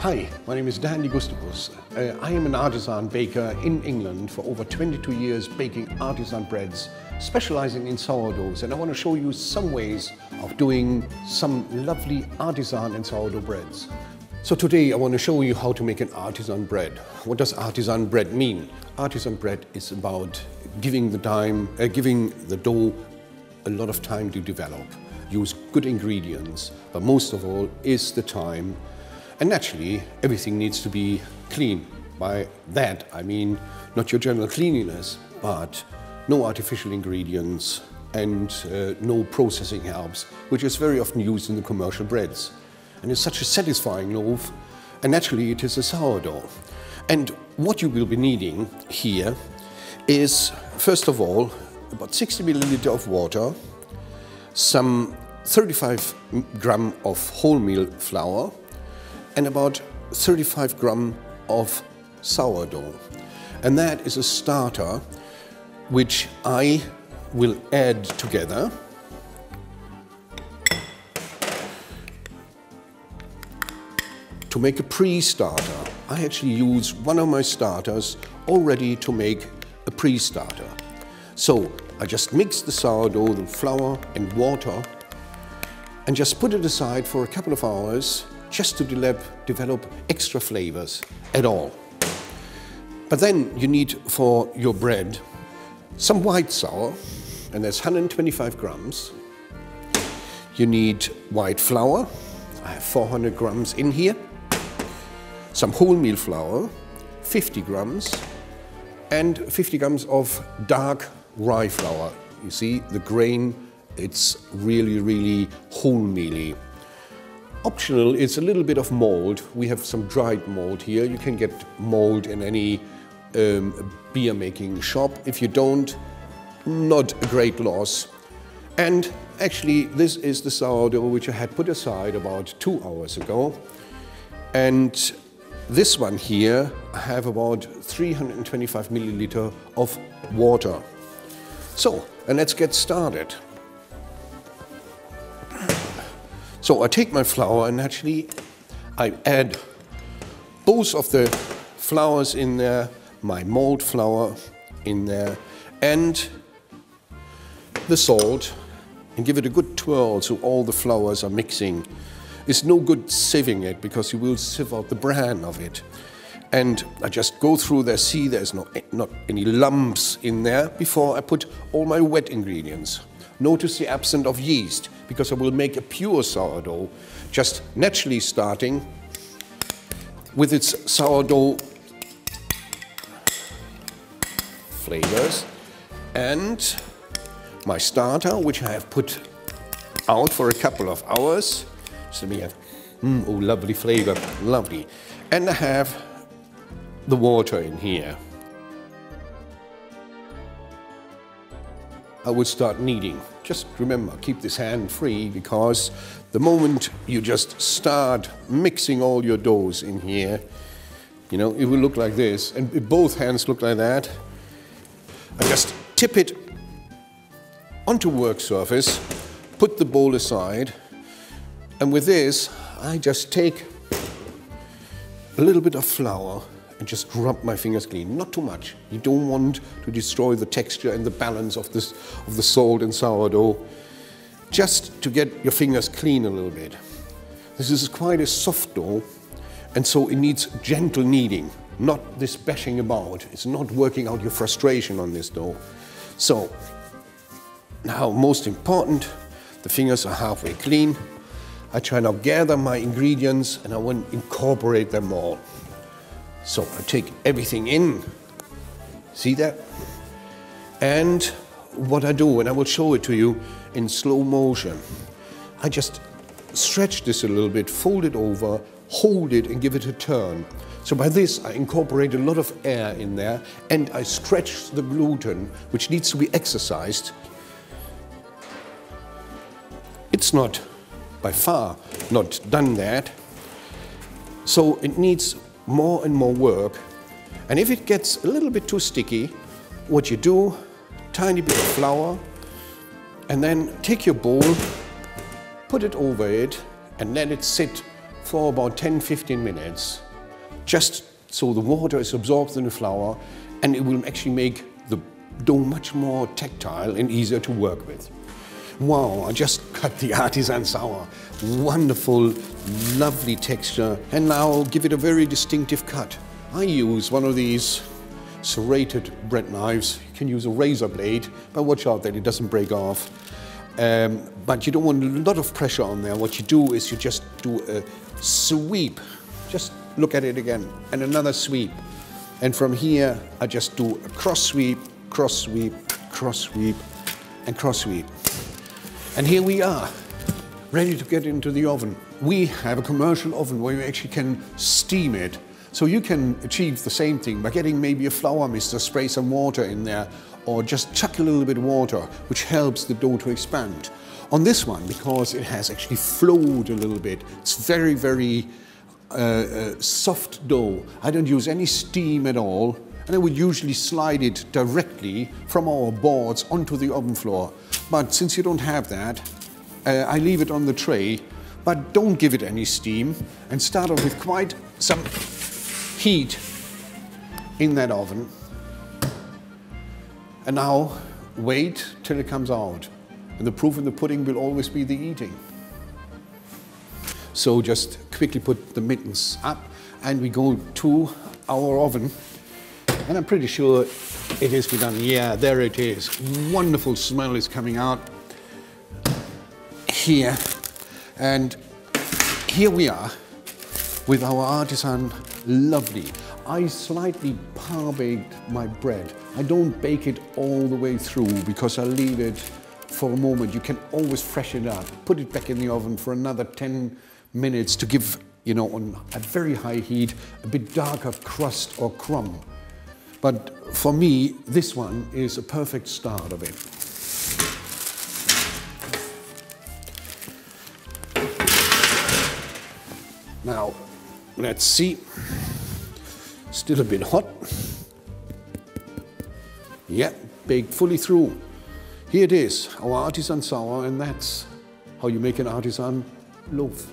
Hi, my name is Danny Gustavus. I am an artisan baker in England for over 22 years baking artisan breads, specializing in sourdoughs, and I want to show you some ways of doing some lovely artisan and sourdough breads. So today I want to show you how to make an artisan bread. What does artisan bread mean? Artisan bread is about giving the dough a lot of time to develop. Use good ingredients, but most of all is the time. And naturally, everything needs to be clean. By that, I mean not your general cleanliness, but no artificial ingredients and no processing herbs, which is very often used in the commercial breads. And it's such a satisfying loaf, and naturally it is a sourdough. And what you will be needing here is, first of all, about 60 milliliters of water, some 35 grams of wholemeal flour, and about 35 grams of sourdough. And that is a starter which I will add together. To make a pre-starter, I actually use one of my starters already to make a pre-starter. So I just mix the sourdough, the flour and water, and just put it aside for a couple of hours just to develop extra flavors at all. But then you need for your bread some white sour, and there's 125 grams. You need white flour, I have 400 grams in here. Some wholemeal flour, 50 grams, and 50 grams of dark rye flour. You see the grain, it's really wholemealy. Optional is a little bit of mold. We have some dried mold here. You can get mold in any beer making shop. If you don't, not a great loss. And actually this is the sourdough which I had put aside about 2 hours ago. And this one here, I have about 325 milliliters of water. So, and let's get started. So I take my flour and actually I add both of the flours in there, my mold flour in there, and the salt, and give it a good twirl so all the flours are mixing. It's no good sieving it because you will sieve out the bran of it. And I just go through there, see there's not any lumps in there before I put all my wet ingredients. Notice the absence of yeast, because I will make a pure sourdough, just naturally starting with its sourdough flavors. And my starter, which I have put out for a couple of hours. So we have, oh, lovely flavor, lovely. And I have the water in here. I would start kneading. Just remember, keep this hand free, because the moment you just start mixing all your doughs in here, you know, it will look like this, and if both hands look like that, I just tip it onto work surface, put the bowl aside, and with this, I just take a little bit of flour and just rub my fingers clean, not too much. You don't want to destroy the texture and the balance of the salt and sourdough. Just to get your fingers clean a little bit. This is quite a soft dough, and so it needs gentle kneading, not this bashing about. It's not working out your frustration on this dough. So, now most important, the fingers are halfway clean. I try now gather my ingredients and I want to incorporate them all. So I take everything in, see that? And what I do, and I will show it to you in slow motion, I just stretch this a little bit, fold it over, hold it and give it a turn. So by this I incorporate a lot of air in there, and I stretch the gluten, which needs to be exercised. It's not, by far, not done that. So it needs more and more work. And if it gets a little bit too sticky, what you do, tiny bit of flour, and then take your bowl, put it over it, and let it sit for about 10-15 minutes, just so the water is absorbed in the flour, and it will actually make the dough much more tactile and easier to work with. Wow, I just cut the artisan sour. Wonderful, lovely texture. And now give it a very distinctive cut. I use one of these serrated bread knives. You can use a razor blade, but watch out that it doesn't break off. But you don't want a lot of pressure on there. What you do is you just do a sweep. Just look at it again, and another sweep. And from here, I just do a cross sweep, cross sweep, cross sweep, and cross sweep. And here we are, ready to get into the oven. We have a commercial oven where you actually can steam it. So you can achieve the same thing by getting maybe a flour mister, spray some water in there, or just chuck a little bit of water, which helps the dough to expand. On this one, because it has actually flowed a little bit, it's very, very soft dough. I don't use any steam at all, and I would usually slide it directly from our boards onto the oven floor. But since you don't have that, I leave it on the tray, but don't give it any steam, and start off with quite some heat in that oven. And now wait till it comes out. And the proof in the pudding will always be the eating. So just quickly put the mittens up and we go to our oven. And I'm pretty sure it has been done. Yeah, there it is. Wonderful smell is coming out here. And here we are with our artisan lovely. I slightly par-baked my bread. I don't bake it all the way through because I leave it for a moment. You can always freshen it up. Put it back in the oven for another 10 minutes to give, you know, on a very high heat, a bit darker crust or crumb. But for me, this one is a perfect start of it. Now, let's see. Still a bit hot. Yeah, baked fully through. Here it is, our artisan sour, and that's how you make an artisan loaf.